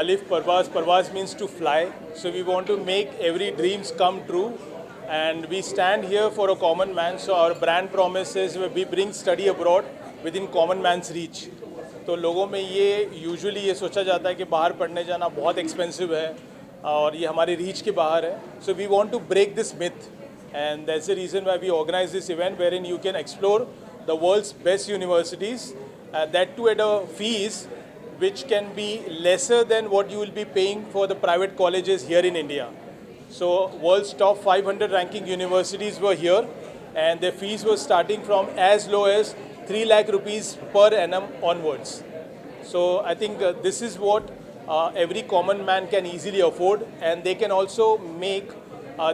Alif Parvaz. Parvaz means to fly. So we want to make every dreams come true. And we stand here for a common man. So our brand promise is we bring study abroad within common man's reach. तो लोगों में ये usually ये सोचा जाता है कि बाहर पढ़ने जाना बहुत एक्सपेंसिव है और ये हमारे रीच के बाहर है. So we want to break this myth and that's the reason why we organize this event wherein you can explore the world's best universities, that too at a fees which can be lesser than what you will be paying for the private colleges here in India. So world's top 500 ranking universities were here and their fees were starting from as low as 3 lakh rupees per annum onwards. So I think this is what every common man can easily afford, and they can also make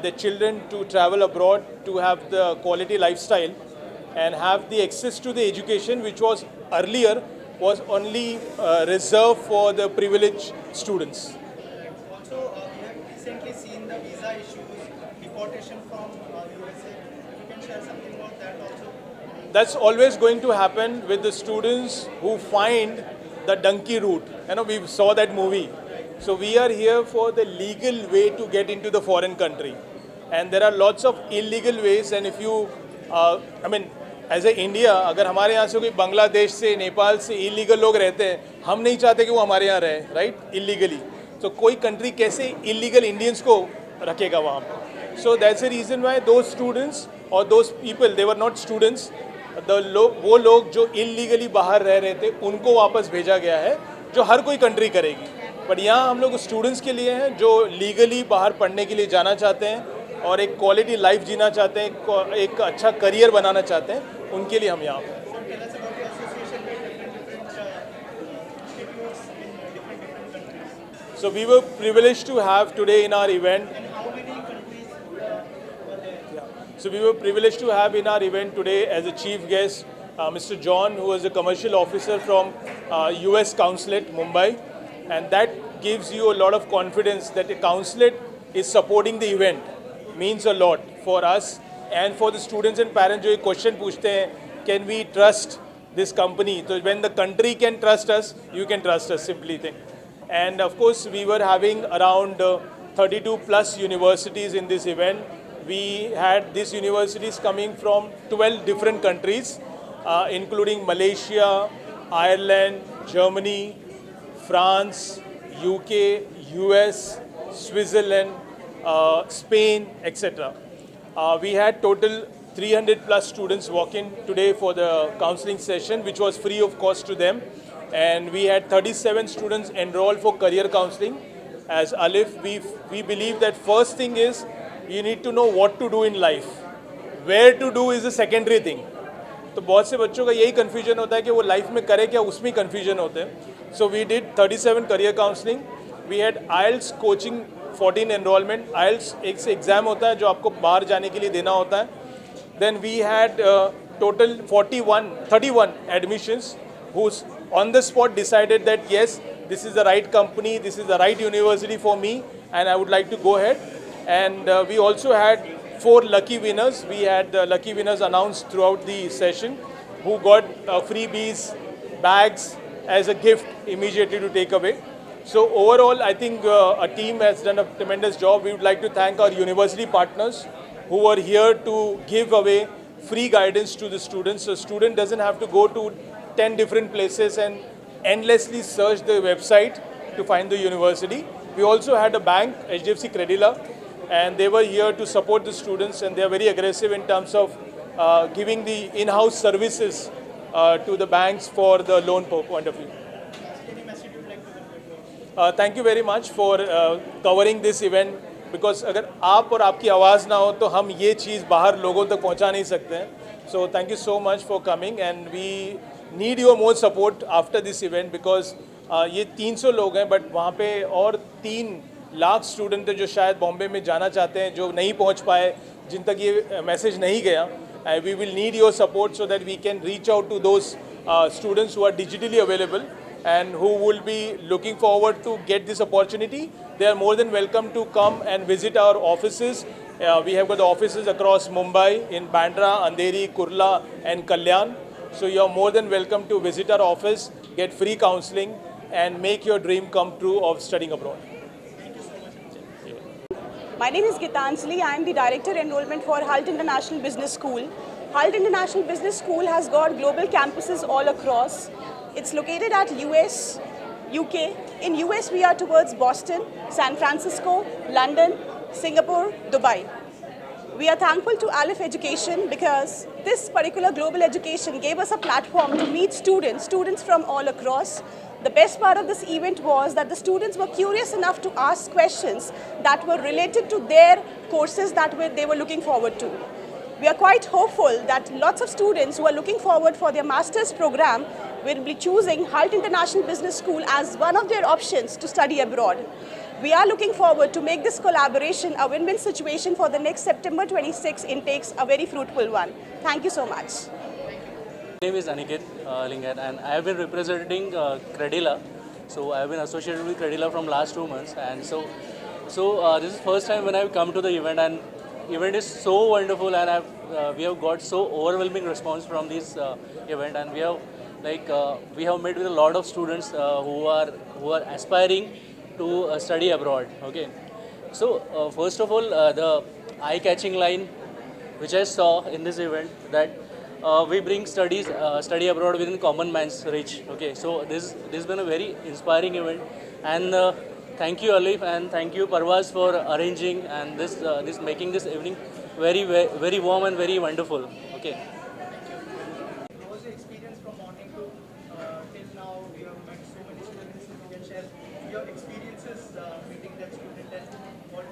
their children to travel abroad to have the quality lifestyle and have the access to the education which was earlier was only reserved for the privileged students. Also, we have recently seen the visa issues, deportation from USA. You can share something about that also? That's always going to happen with the students who find the donkey route. You know, we saw that movie. So we are here for the legal way to get into the foreign country. And there are lots of illegal ways, and if you, as a India, अगर हमारे यहाँ से कोई बांग्लादेश से, नेपाल से illegal लोग रहते हैं, हम नहीं चाहते कि वो हमारे यहाँ रहे, right? Illegally. So कोई country कैसे illegal Indians को रखेगा वहाँ पे? So that's the reason why those students or those people, they were not students, वो लोग जो illegally बाहर रह रहे थे, उनको वापस भेजा गया है, जो हर कोई country करेगी. बट यहाँ हम लोग स्टूडेंट्स के लिए हैं जो लीगली बाहर पढ़ने के लिए जाना चाहते हैं और एक क्वालिटी लाइफ जीना चाहते हैं, एक अच्छा करियर बनाना चाहते हैं, उनके लिए हम यहाँ पे. So we were privileged to have today in our event. So we were privileged to have in our event today as a chief guest Mr. John, who was a commercial officer from US Consulate, Mumbai. And that gives you a lot of confidence that the consulate is supporting the event. Means a lot for us and for the students and parents जो एक question पूछते हैं, can we trust this company? So when the country can trust us, you can trust us, simply thing. And of course, we were having around 32 plus universities in this event. We had these universities coming from 12 different countries, including Malaysia, Ireland, Germany, France, UK, US, Switzerland, Spain, etc. We had total 300 plus students walk in today for the counseling session, which was free of cost to them. And we had 37 students enrolled for career counseling. As Alif, we believe that first thing is you need to know what to do in life. Where to do is a secondary thing. तो बहुत से बच्चों का यही confusion होता है कि वो लाइफ में करे क्या, उसमें कन्फ्यूजन होते हैं. So we did 37 career counseling. We had IELTS coaching 14 enrollment. IELTS एक एग्ज़ाम होता है जो आपको बाहर जाने के लिए देना होता है. Then we had total 31 admissions who on the spot decided that yes, this is the right company, this is the right university for me, and I would like to go ahead. And we also had 4 lucky winners. We had the lucky winners announced throughout the session who got freebies, bags as a gift immediately to take away. So overall, I think our team has done a tremendous job. We would like to thank our university partners who are here to give away free guidance to the students. So student doesn't have to go to 10 different places and endlessly search the website to find the university. We also had a bank, HDFC Credila, and they were here to support the students, and they are very aggressive in terms of giving the in-house services to the banks for the loan point of view. Thank you very much for covering this event, because अगर आप और आपकी आवाज़ ना हो तो हम ये चीज़ बाहर लोगों तक पहुंचा नहीं सकते हैं. So thank you so much for coming, and we need your more support after this event, because ये 300 लोग हैं, बट वहाँ पे और 3 लाख स्टूडेंट हैं जो शायद बॉम्बे में जाना चाहते हैं, जो नहीं पहुँच पाए, जिन तक ये मैसेज नहीं गया. We will need your support so that we can reach out to those students who are digitally available and who will be looking forward to get this opportunity. They are more than welcome to come and visit our offices. We have got the offices across Mumbai, in Bandra, Andheri, Kurla and Kalyan. So you are more than welcome to visit our office, get free counseling, and make your dream come true of studying abroad. My name is Gitanjali. I am the Director Enrollment for Hult International Business School. Hult International Business School has got global campuses all across. It's located at US, UK. In US, we are towards Boston, San Francisco, London, Singapore, Dubai. We are thankful to Aleph Education because this particular global education gave us a platform to meet students from all across. The best part of this event was that the students were curious enough to ask questions that were related to their courses that they were looking forward to. We are quite hopeful that lots of students who are looking forward for their master's program will be choosing Hult International Business School as one of their options to study abroad. We are looking forward to make this collaboration a win-win situation for the next September 26 intakes, a very fruitful one. Thank you so much. My name is Aniket Lingat and I have been representing Credila. So I have been associated with Credila from last 2 months, and so this is first time when I have come to the event, and event is so wonderful, and we have got so overwhelming response from this event, and we have met with a lot of students who are aspiring to study abroad. Okay, so first of all, the eye-catching line which I saw in this event, that we bring study abroad within common man's reach. Okay, so this has been a very inspiring event, and thank you Alif and thank you Parvaz for arranging and this making this evening very warm and very wonderful. Okay. How was your experience from morning to till now? You have met so many students. If you can share your experiences meeting that student and what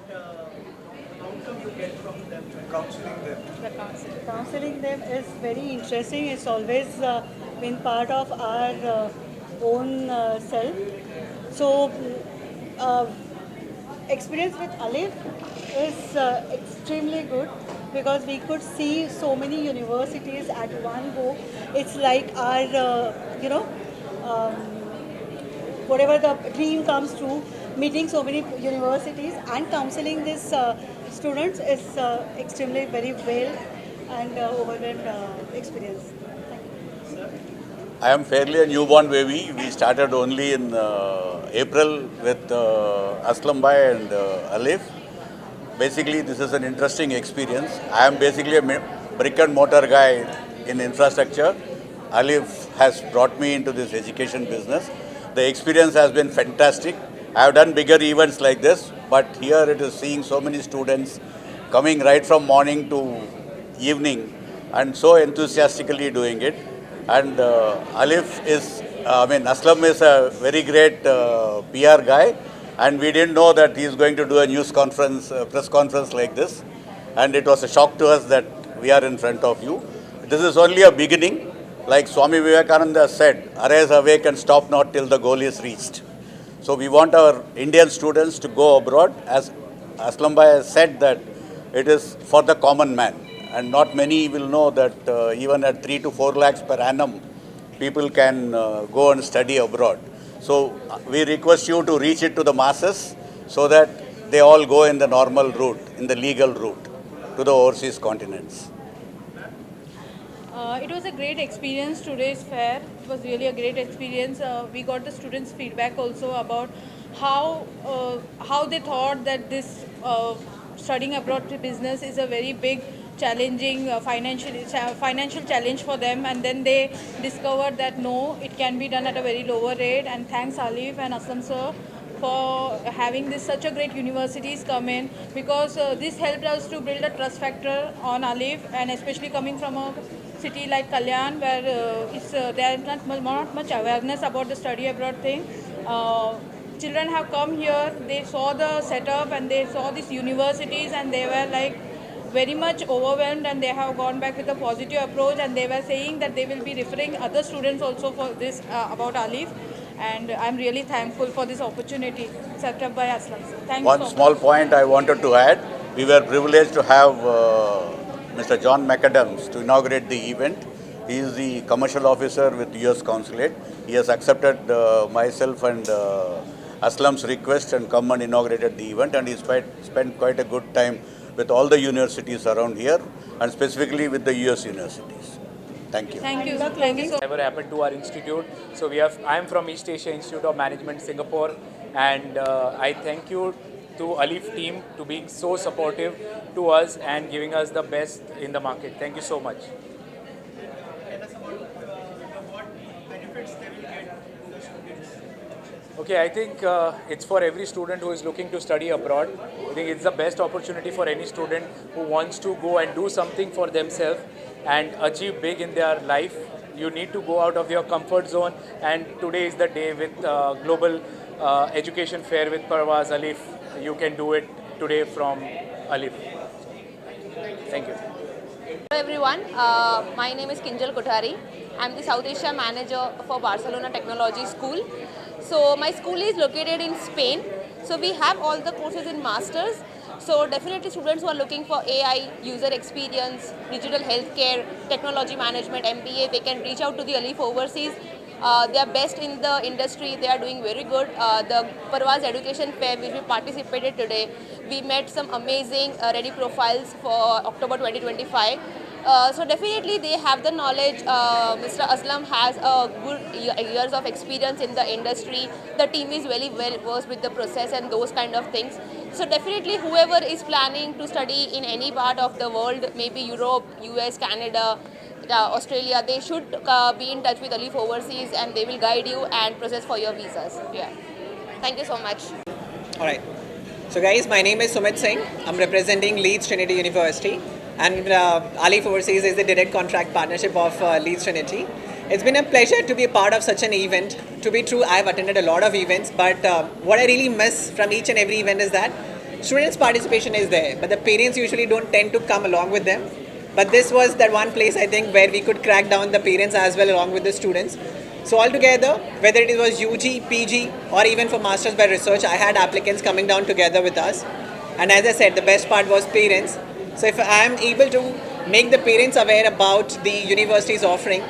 outcome you get from them, counseling them. Counseling them is very interesting. It's always been part of our own self. So, experience with Alif is extremely good because we could see so many universities at one go. It's like our, whatever the dream comes true, meeting so many universities and counseling these students is extremely very well and overwhelmed experience. Thank you. I am fairly a newborn baby. We started only in April with Aslam Bhai and Alif. Basically, this is an interesting experience. I am basically a brick and mortar guy in infrastructure. Alif has brought me into this education business. The experience has been fantastic. I have done bigger events like this, but here it is seeing so many students coming right from morning to evening and so enthusiastically doing it. And Aslam is a very great PR guy, and we didn't know that he is going to do a news conference, press conference like this. And it was a shock to us that we are in front of you. This is only a beginning. Like Swami Vivekananda said, arise, awake and stop not till the goal is reached. So we want our Indian students to go abroad. As Aslam Bhai has said, that it is for the common man. And not many will know that even at 3 to 4 lakhs per annum, people can go and study abroad. So we request you to reach it to the masses so that they all go in the normal route, in the legal route, to the overseas continents. It was a great experience, today's fair. It was really a great experience. We got the students' feedback also about how they thought that this studying abroad business is a very big challenging financial challenge for them, and then they discovered that no, it can be done at a very lower rate. And thanks Alif and Aslam sir for having such a great universities come in, because this helped us to build a trust factor on Alif, and especially coming from a city like Kalyan where there is not much awareness about the study abroad thing. Children have come here, they saw the setup and they saw these universities, and they were like very much overwhelmed, and they have gone back with a positive approach, and they were saying that they will be referring other students also for this about Alif. And I'm really thankful for this opportunity set up by Aslam. Thank you. One small point I wanted to add. We were privileged to have Mr. John McAdams to inaugurate the event. He is the commercial officer with US Consulate. He has accepted myself and Aslam's request and come and inaugurated the event, and he spent quite a good time with all the universities around here and specifically with the US universities. Thank you. Thank you. Thank you so Ever happened to our institute. So I am from East Asia Institute of Management, Singapore, and I thank you to Alif team to being so supportive to us and giving us the best in the market. Thank you so much. Tell us about what benefits they will get to the students. Okay, I think it's for every student who is looking to study abroad. I think it's the best opportunity for any student who wants to go and do something for themselves and achieve big in their life. You need to go out of your comfort zone, and today is the day with Global Education Fair with Parvaz Alif. You can do it today from Alif. Thank you. Hello everyone, my name is Kinjal Kothari. I'm the South Asia manager for Barcelona Technology School. So my school is located in Spain. So we have all the courses in masters. So definitely students who are looking for AI, user experience, digital healthcare, technology management, MBA, they can reach out to the Alif Overseas. They are best in the industry. They are doing very good. The Parvaz Education Fair, which we participated today, we met some amazing ready profiles for October 2025. So definitely they have the knowledge. Mr. Aslam has a good years of experience in the industry. The team is very well versed with the process and those kind of things. So definitely whoever is planning to study in any part of the world, maybe Europe, US, Canada, Australia, they should be in touch with Alif Overseas and they will guide you and process for your visas. Yeah. Thank you so much. Alright. So guys, my name is Sumit Singh. I'm representing Leeds Trinity University, and Alif Overseas is the direct contract partnership of Leeds Trinity. It's been a pleasure to be a part of such an event. To be true, I've attended a lot of events, but what I really miss from each and every event is that students' participation is there, but the parents usually don't tend to come along with them. But this was that one place, I think, where we could crack down the parents as well along with the students. So altogether, whether it was UG, PG, or even for Masters by Research, I had applicants coming down together with us. And as I said, the best part was parents. So if I am able to make the parents aware about the university's offering,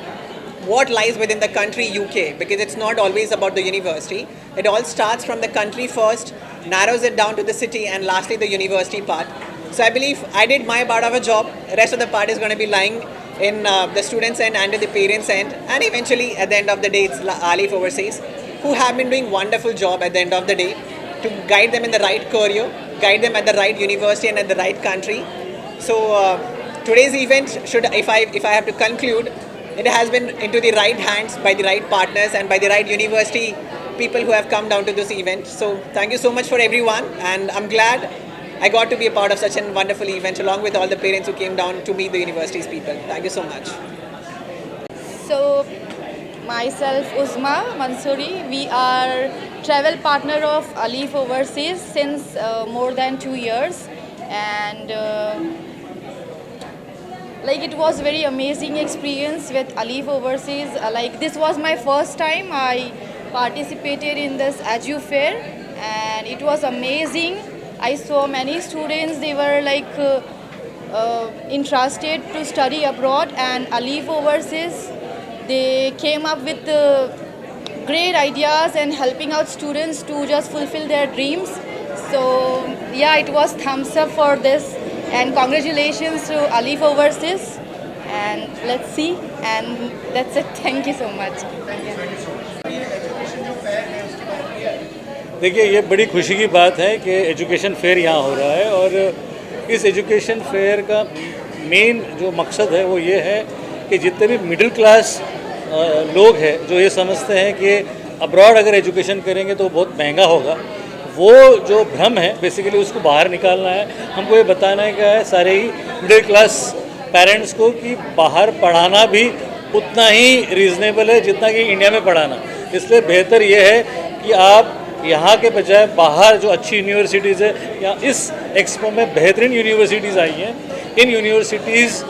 what lies within the country UK, because it's not always about the university. It all starts from the country first, narrows it down to the city, and lastly the university part. So I believe I did my part of a job. The rest of the part is going to be lying in the students' end and the parents' end, and eventually at the end of the day it's Alif Overseas, who have been doing wonderful job at the end of the day to guide them in the right career, guide them at the right university and at the right country. So today's event, if I have to conclude, it has been into the right hands by the right partners and by the right university people who have come down to this event. So thank you so much for everyone, and I'm glad I got to be a part of such a wonderful event along with all the parents who came down to meet the university's people. Thank you so much. So, myself, Uzma Mansoori, we are travel partner of Alif Overseas since more than 2 years, and like it was very amazing experience with Alif Overseas. Like this was my first time I participated in this Edu Fair, and it was amazing. I saw many students, they were like interested to study abroad, and Alif Overseas, they came up with great ideas and helping out students to just fulfill their dreams. So yeah, it was thumbs up for this, and congratulations to Alif Overseas, and let's see, and that's it. Thank you so much. देखिए, ये बड़ी खुशी की बात है कि education fair यहाँ हो रहा है, और इस एजुकेशन फेयर का मेन जो मकसद है वो ये है कि जितने भी मिडिल क्लास लोग हैं जो ये समझते हैं कि अब्रॉड अगर एजुकेशन करेंगे तो बहुत महंगा होगा, वो जो भ्रम है बेसिकली उसको बाहर निकालना है। हमको ये बताना है सारे ही मिडिल क्लास पेरेंट्स को कि बाहर पढ़ाना भी उतना ही रीज़नेबल है जितना कि इंडिया में पढ़ाना। इसलिए बेहतर ये है कि आप यहाँ के बजाय बाहर जो अच्छी यूनिवर्सिटीज़ है, या इस एक्सपो में बेहतरीन यूनिवर्सिटीज़ आई हैं, इन यूनिवर्सिटीज़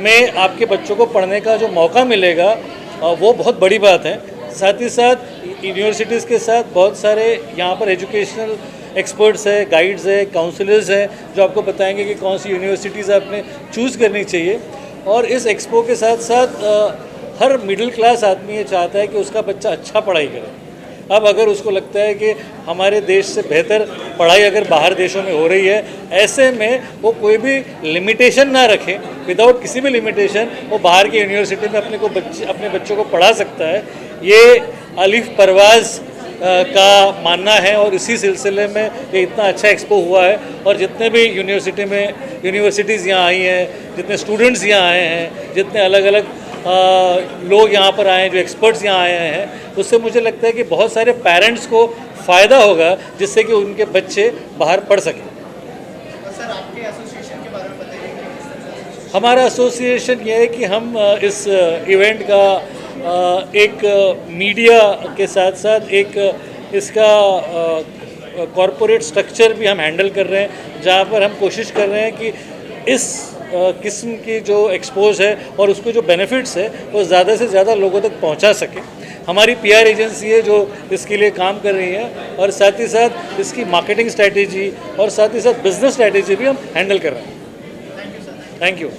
में आपके बच्चों को पढ़ने का जो मौका मिलेगा वो बहुत बड़ी बात है। साथ ही साथ यूनिवर्सिटीज़ के साथ बहुत सारे यहाँ पर एजुकेशनल एक्सपर्ट्स है, गाइड्स है, काउंसलर्स हैं जो आपको बताएंगे कि कौन सी यूनिवर्सिटीज़ आपने चूज़ करनी चाहिए। और इस एक्सपो के साथ साथ हर मिडिल क्लास आदमी ये चाहता है कि उसका बच्चा अच्छा पढ़ाई करे, अब अगर उसको लगता है कि हमारे देश से बेहतर पढ़ाई अगर बाहर देशों में हो रही है, ऐसे में वो कोई भी लिमिटेशन ना रखे, विदाउट किसी भी लिमिटेशन वो बाहर की यूनिवर्सिटी में अपने बच्चों को पढ़ा सकता है। ये अलीफ परवाज़ का मानना है और इसी सिलसिले में ये इतना अच्छा एक्सपो हुआ है। और जितने भी यूनिवर्सिटीज़ यहाँ आई हैं, जितने स्टूडेंट्स यहाँ आए हैं, जितने अलग अलग लोग यहाँ पर आए हैं, जो एक्सपर्ट्स यहाँ आए हैं, उससे मुझे लगता है कि बहुत सारे पेरेंट्स को फ़ायदा होगा, जिससे कि उनके बच्चे बाहर पढ़ सकें। सर, आपके एसोसिएशन के बारे में बताइए। हमारा एसोसिएशन ये है कि हम इस इवेंट का एक मीडिया के साथ साथ एक इसका कॉरपोरेट स्ट्रक्चर भी हम हैंडल कर रहे हैं, जहाँ पर हम कोशिश कर रहे हैं कि इस किस्म की जो एक्सपोज है और उसके जो बेनिफिट्स है वो ज़्यादा से ज़्यादा लोगों तक पहुँचा सके। हमारी पीआर एजेंसी है जो इसके लिए काम कर रही है और साथ ही साथ इसकी मार्केटिंग स्ट्रैटेजी और साथ ही साथ बिजनेस स्ट्रैटेजी भी हम हैंडल कर रहे हैं। Thank you.